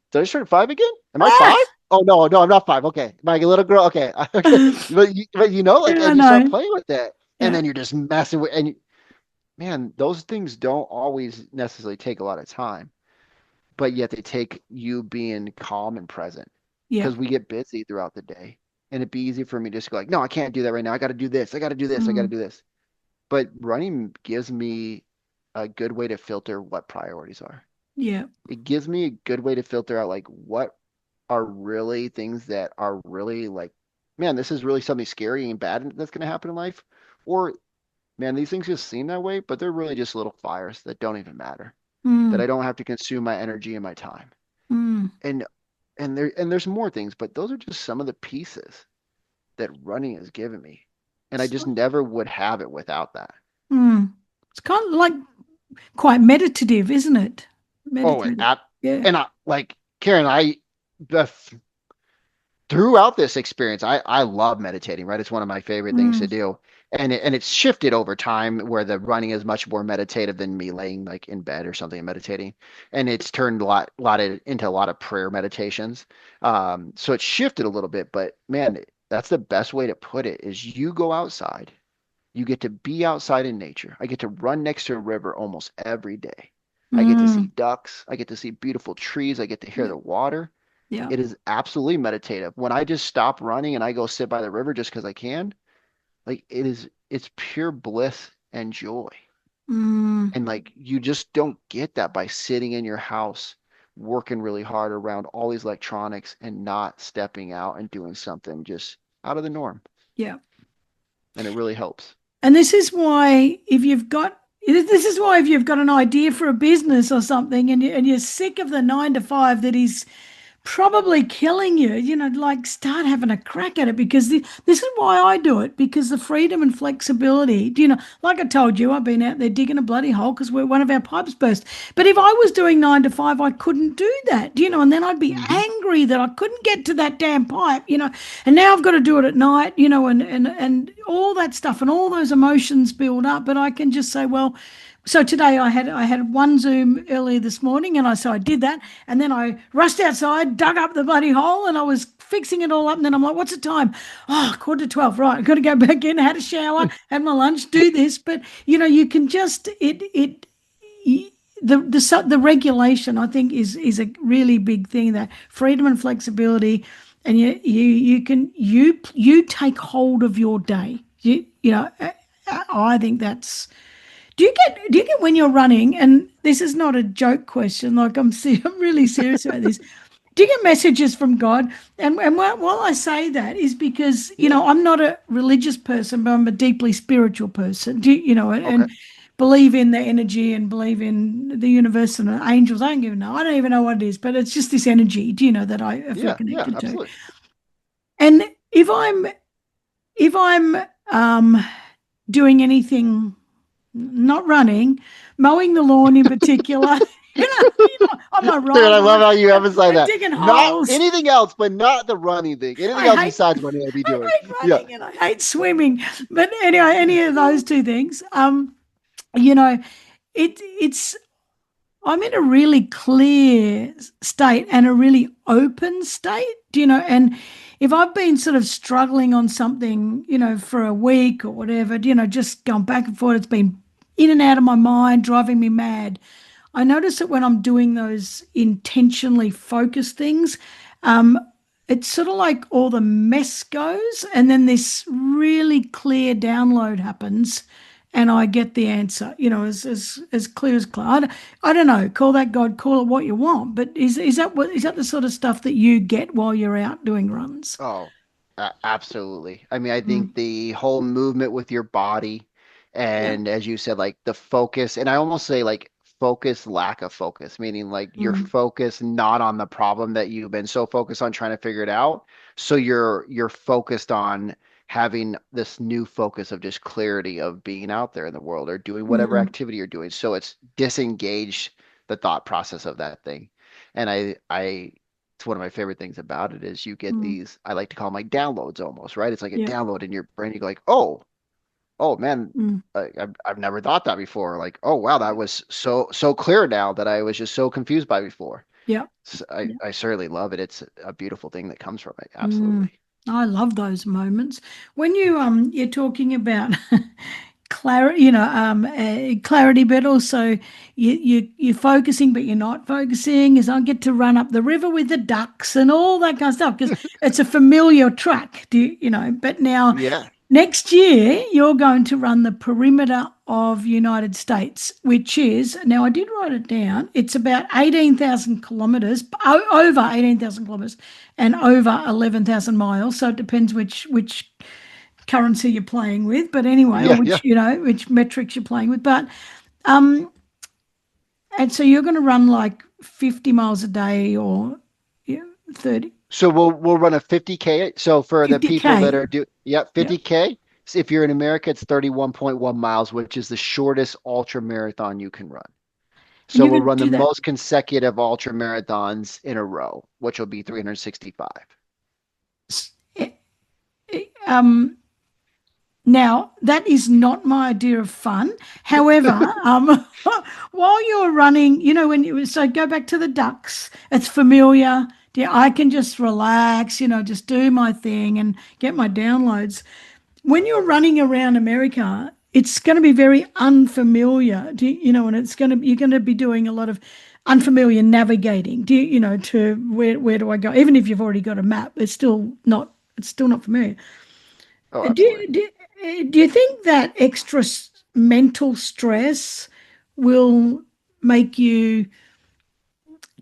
5 again? Am I Ah! 5? Oh no, no, I'm not 5. Okay, my little girl. Okay, okay." But like, Yeah, I and you start know. playing with that, and Yeah, then you're just messing with, and man, those things don't always necessarily take a lot of time, but yet they take you being calm and present yeah. because we get busy throughout the day. And it'd be easy for me to just go like, no, I can't do that right now. I got to do this. I got to do this. I got to Mm, do this. But running gives me a good way to filter what priorities are. yeah. It gives me a good way to filter out like what are really things that are really like, man, this is really something scary and bad that's going to happen in life. Or, man, these things just seem that way, but they're really just little fires that don't even matter, that Mm, I don't have to consume my energy and my time. mm, And there's more things, but those are just some of the pieces that running has given me. and I just never would have it without that. Mm. It's kind of like quite meditative, isn't it? Oh, Meditative. Yeah. and I like Karen, the, throughout this experience, I love meditating, right? It's one of my favorite things to Mm. do. And it's shifted over time where the running is much more meditative than me laying like in bed or something and meditating. And it's turned into a lot of prayer meditations. So it's shifted a little bit, but man, that's the best way to put it is you go outside. You get to be outside in nature. I get to run next to a river almost every day. I get to see Mm. ducks. I get to see beautiful trees. I get to hear Yeah. the water. Yeah. It is absolutely meditative. When I just stop running and I go sit by the river just because I can, like it's pure bliss and joy. Mm. And like you just don't get that by sitting in your house working really hard around all these electronics and not stepping out and doing something just out of the norm. Yeah. And it really helps. And this is why if you've got an idea for a business or something and you're sick of the 9 to 5 that is probably killing you, like start having a crack at it because this is why I do it because the freedom and flexibility. Like I told you, I've been out there digging a bloody hole because one of our pipes burst. But if I was doing 9 to 5, I couldn't do that, and then I'd be Hmm. angry that I couldn't get to that damn pipe. And now I've got to do it at night, and all that stuff and all those emotions build up. But I can just say, well, so today I had one Zoom earlier this morning, and I did that, and then I rushed outside, dug up the bloody hole, and I was fixing it all up. And then I'm like, "What's the time? Oh, 11:45. Right, I've got to go back in, had a shower, had my lunch, do this." But you can just the regulation I think is a really big thing, that freedom and flexibility, and you take hold of your day. I think that's do you get when you're running, and this is not a joke question, like I'm really serious about this. Do you get messages from God? And while I say that is because, Yeah. I'm not a religious person, but I'm a deeply spiritual person. Okay. And believe in the energy and believe in the universe and the angels. I don't even know. I don't even know what it is, but it's just this energy, that I feel Yeah. Yeah. connected to. Absolutely. And if I'm um doing anything, not running, mowing the lawn in particular. I might Dude, ride I love one, how you emphasize that. digging Not holes. anything else, but not the running thing. Anything I else hate besides running I'd be I doing. hate Yeah. running and I hate swimming. But anyway, any of those two things, you know, it's I'm in a really clear state and a really open state, and if I've been sort of struggling on something, for a week or whatever, just going back and forth, it's been in and out of my mind, driving me mad. I notice that when I'm doing those intentionally focused things, um, it's sort of like all the mess goes, and then this really clear download happens, and I get the answer, as clear as clear. I don't know, call that God, call it what you want, but is that the sort of stuff that you get while you're out doing runs? Oh, absolutely. I mean, I Mm, think the whole movement with your body, yeah. and as you said, like the focus, and I almost say like focus, lack of focus, meaning like you're Mm, focused not on the problem that you've been so focused on trying to figure it out. So you're focused on having this new focus of just clarity of being out there in the world or doing whatever mm, activity you're doing. So it's disengaged the thought process of that thing. And I it's one of my favorite things about it is you get mm, these, I like to call them like downloads almost, right? It's like a yeah. download in your brain. You go like, oh man, Mm, I've never thought that before. Like, oh wow, that was so clear now that I was just so confused by before. yeah. So I certainly love it. It's a beautiful thing that comes from it. Mm, Absolutely. I love those moments when you're talking about clarity, clarity, but also you're focusing, but you're not focusing. As I get to run up the river with the ducks and all that kind of stuff because it's a familiar track, But now Yeah. next year, you're going to run the perimeter of United States, which is, now I did write it down, it's about 18,000 kilometers, over 18,000 kilometers, and over 11,000 miles. So it depends which currency you're playing with, but anyway, or Yeah. Yeah. which metrics you're playing with. But, um, and so you're going to run like 50 miles a day or, 30, So we'll run a 50K. So for the people that 50K. are yeah, Yeah. 50K. If you're in America, it's 31.1 miles, which is the shortest ultra marathon you can run. And So you we'll could run the do that. most consecutive ultra marathons in a row, which will be 365. eh, Um, Now, that is not my idea of fun. However, while you're running, when so go back to the ducks, it's familiar. Yeah, I can just relax, just do my thing and get my downloads. When you're running around America, it's going to be very unfamiliar, and you're going to be doing a lot of unfamiliar navigating. To where do I go? Even if you've already got a map, it's still not familiar. Oh, Uh, Do absolutely. you, do, do you think that extra mental stress will make you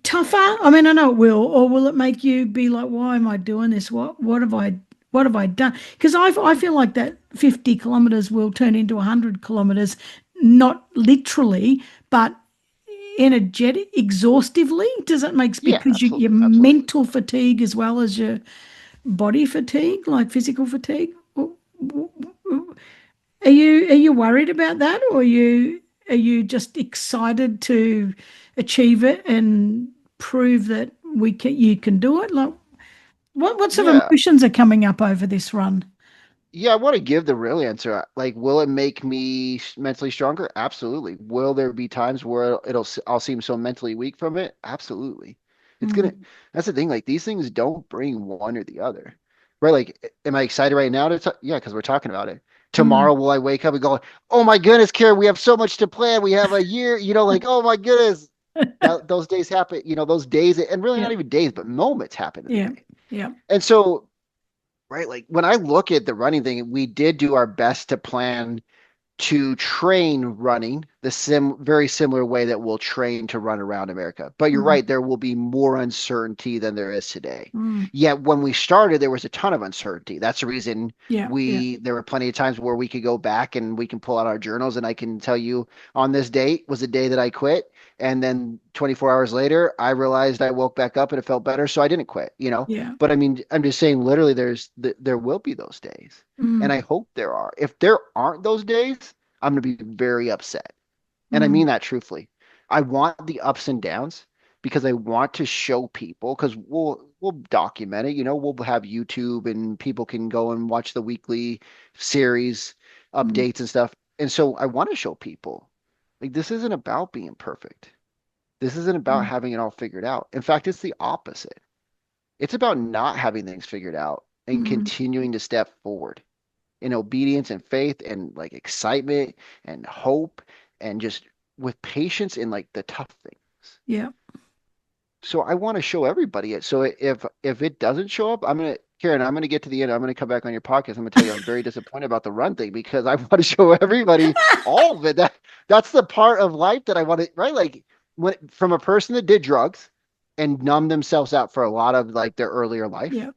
tougher? I mean, I know it will, or will it make you be like, why am I doing this? What have I done? Because I feel like that 50 kilometers will turn into 100 kilometers, not literally, but energetic, exhaustively. Does that make sense? Yeah, Because your absolutely. Absolutely. mental fatigue as well as your body fatigue, like physical fatigue? Are you worried about that, or are you just excited to achieve it and prove that you can do it? Like, what sort of Yeah. emotions are coming up over this run? Yeah, I want to give the real answer. Like, will it make me mentally stronger? Absolutely. Will there be times where I'll seem so mentally weak from it? Absolutely. It's gonna. Mm, That's the thing. Like, these things don't bring one or the other, right? Like, am I excited right now to talk? Yeah, because we're talking about it. mm. Tomorrow, will I wake up and go, "Oh my goodness, Karen, we have so much to plan. We have a year." Like, oh my goodness. Those days happen. Those days, and really Yeah, not even days, but moments happen in the yeah, day. yeah. And so right? Like when I look at the running thing, we did do our best to plan to train running the very similar way that we'll train to run around America. But you're Mm, right, there will be more uncertainty than there is today. mm. Yet when we started, there was a ton of uncertainty. That's the reason Yeah, yeah, there were plenty of times where we could go back and we can pull out our journals and I can tell you on this date was the day that I quit. And then 24 hours later, I realized I woke back up and it felt better, so I didn't quit. yeah. But I mean, I'm just saying, literally, there will be those days, and Mm, I hope there are. If there aren't those days, I'm going to be very upset. And I mm, mean that truthfully. I want the ups and downs because I want to show people because we'll document it. We'll have YouTube and people can go and watch the weekly series mm, updates and stuff. And so I want to show people like this isn't about being perfect. This isn't about mm, having it all figured out. In fact, it's the opposite. It's about not having things figured out and mm. continuing to step forward in obedience and faith and like excitement and hope and just with patience in like the tough things. Yeah. So I want to show everybody it. So if it doesn't show up, Karen, I'm gonna get to the end. I'm gonna come back on your podcast. I'm gonna tell you I'm very disappointed about the run thing because I want to show everybody all of it. That's the part of life that I want to, right? Like from a person that did drugs and numbed themselves out for a lot of like their earlier life. Yeah.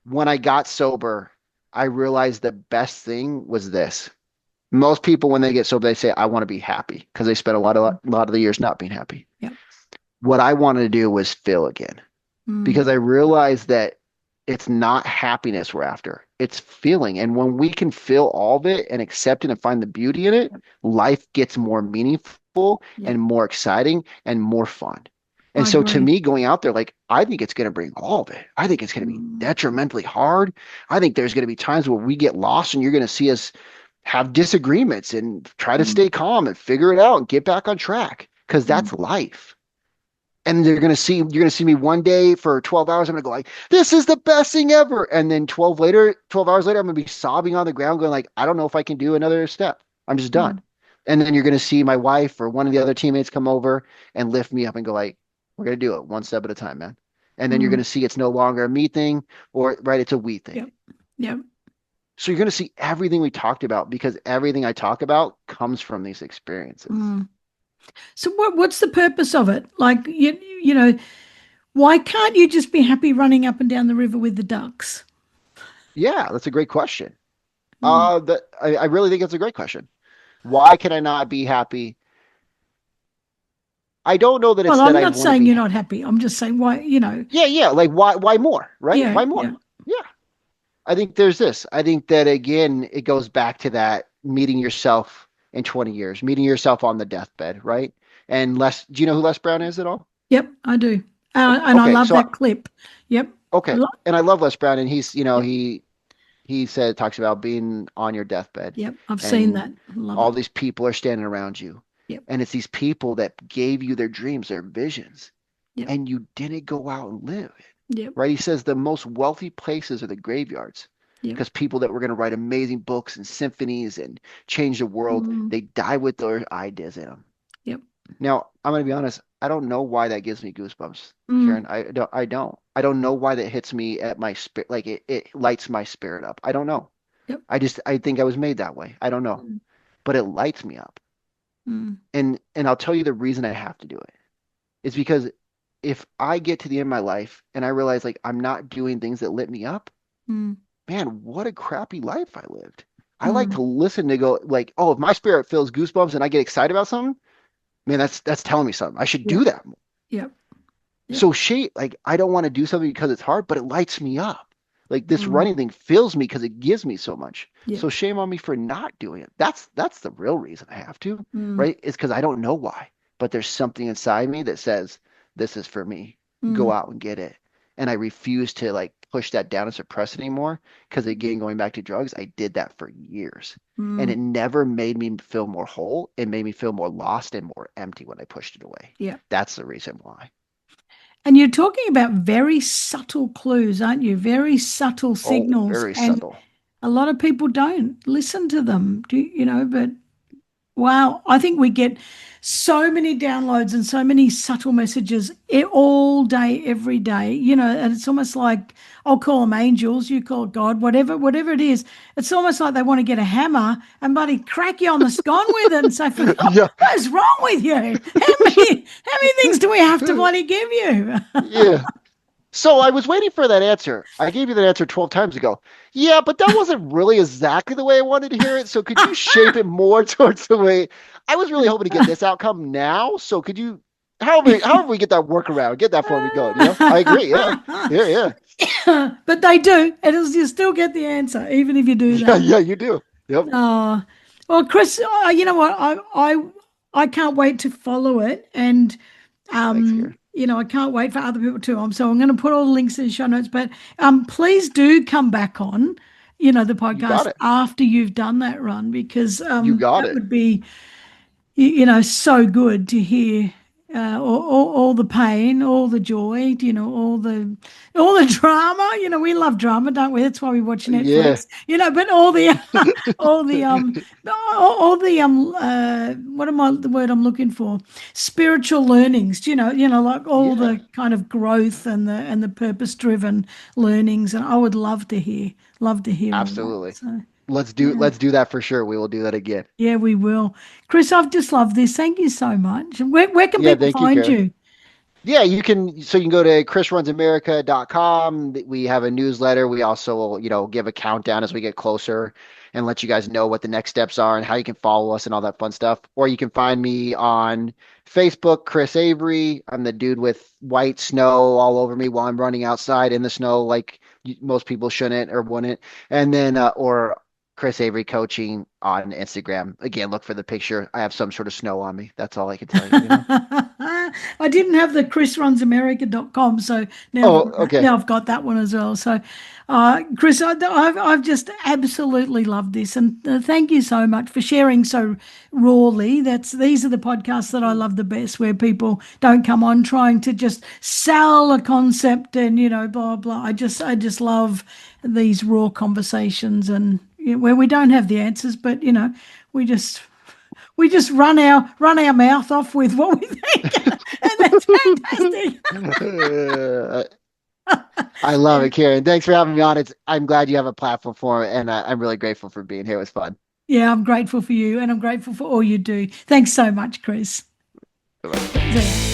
When I got sober, I realized the best thing was this. Most people, when they get sober, they say, I want to be happy because they spent a lot of the years not being happy. Yeah. What I wanted to do was feel again Mm, because I realized that it's not happiness we're after, it's feeling. And when we can feel all of it and accept it and find the beauty in it, yeah. life gets more meaningful Yeah. and more exciting and more fun. And I so to agree. me, going out there, like, I think it's going to bring all of it. I think it's going to be Mm, detrimentally hard. I think there's going to be times where we get lost and you're going to see us have disagreements and try to mm, stay calm and figure it out and get back on track because mm, that's life. And you're gonna see me one day for 12 hours. I'm gonna go like, this is the best thing ever. And then 12 hours later, I'm gonna be sobbing on the ground, going like, I don't know if I can do another step. I'm just done. mm, And then you're gonna see my wife or one of the other teammates come over and lift me up and go like, we're gonna do it one step at a time, man. And then you're mm. gonna see it's no longer a me thing or right, it's a we thing. Yep. Yep. So you're gonna see everything we talked about because everything I talk about comes from these experiences. Mm. So what's the purpose of it? Like why can't you just be happy running up and down the river with the ducks? Yeah, that's a great question. Mm. I really think that's a great question. Why can I not be happy? I don't know that it's Well, that I'm I not want to saying be. you're not happy. I'm just saying why. Yeah, yeah. Like why more, right? Yeah, Why yeah. more? Yeah. I think there's this. I think that again, it goes back to that meeting yourself in 20 years, meeting yourself on the deathbed, right? And do you know who Les Brown is at all? Yep, I do. And I Okay, love that clip. Yep. I okay. lo- And I love Les Brown, and yep. he said talks about being on your deathbed, Yep. I've seen and that. Love all it. these people are standing around you, Yep. and it's these people that gave you their dreams, their visions, Yep. and you didn't go out and live it, Yep. right? He says the most wealthy places are the graveyards Yep. because people that were going to write amazing books and symphonies and change the world, Mm, they die with their ideas in them. yep. Now, I'm going to be honest, I don't know why that gives me goosebumps, Mm, Karen. I don't know why that hits me at my spirit, like it lights my spirit up. I don't know. yep. I think I was made that way. I don't know, Mm, but it lights me up. mm, And I'll tell you the reason I have to do it is because if I get to the end of my life and I realize like I'm not doing things that lit me up, mm, man, what a crappy life I lived. I like mm. to listen to go like, oh, if my spirit feels goosebumps and I get excited about something, man, that's telling me something. I should Yep. do that. Yep. Yep. So like I don't want to do something because it's hard, but it lights me up. Like this Mm, running thing fills me because it gives me so much. yep. So shame on me for not doing it. That's the real reason I have to, Mm, right? It's because I don't know why, but there's something inside me that says this is for me. Go mm, out and get it. And I refuse to like push that down and suppress it anymore because again, going back to drugs, I did that for years. And mm, it never made me feel more whole. It made me feel more lost and more empty when I pushed it away. yep. That's the reason why. And you're talking about very subtle clues, aren't you? Very subtle Oh, signals. very And subtle. a lot of people don't listen to them, but wow, I think we get so many downloads and so many subtle messages all day, every day, and it's almost like I'll call them angels, you call it God, whatever it is. It's almost like they want to get a hammer and bloody crack you on the scone with it and say, for God, Yeah. what is wrong with you? How many things do we have to bloody give you? Yeah. So I was waiting for that answer. I gave you that answer 12 times ago. Yeah, but that wasn't really exactly the way I wanted to hear it. So could you shape it more towards the way I was really hoping to get this outcome now? So could you, however we get that workaround, get that for me going, I agree. Yeah. Yeah, yeah. But they do. You still get the answer, even if you do Yeah, that. yeah, you do. Yep. Oh, well, Chris, you know what? I can't wait to follow it, and Thanks, Karen. I can't wait for other people to. So I'm going to put all the links in the show notes. But please do come back on, the You got podcast it. after you've done that run because You got that it. would be so good to hear all the pain, all the joy, all the drama. We love drama, don't we? That's why we watch Yeah. Netflix. But all the all the all the what am I the word I'm looking for? Spiritual learnings. Like all Yeah. the kind of growth and the purpose driven learnings. And I would love to hear all that. Absolutely. So. Yeah. Let's do that for sure. We will do that again. Yeah, we will. Chris, I've just loved this. Thank you so much. Where can Yeah, people thank you, find Karen. you? Yeah, you can go to chrisrunsamerica.com. We have a newsletter. We also, give a countdown as we get closer and let you guys know what the next steps are and how you can follow us and all that fun stuff. Or you can find me on Facebook, Chris Avery. I'm the dude with white snow all over me while I'm running outside in the snow like most people shouldn't or wouldn't. And then or Chris Avery coaching on Instagram. Again, look for the picture. I have some sort of snow on me. That's all I can tell you. I didn't have the chrisrunsamerica.com, so Oh, okay. now I've got that one as well. So, Chris, I've just absolutely loved this, and thank you so much for sharing so rawly. These are the podcasts that I love the best, where people don't come on trying to just sell a concept and blah blah. I just love these raw conversations, and where we don't have the answers, but we just we just run our mouth off with what we think, and that's fantastic. I love Yeah, it, Karen. Thanks for having me on. I'm glad you have a platform for it, and I'm really grateful for being here. It was fun. yeah, I'm grateful for you, and I'm grateful for all you do. Thanks so much, Chris. Bye-bye. See ya.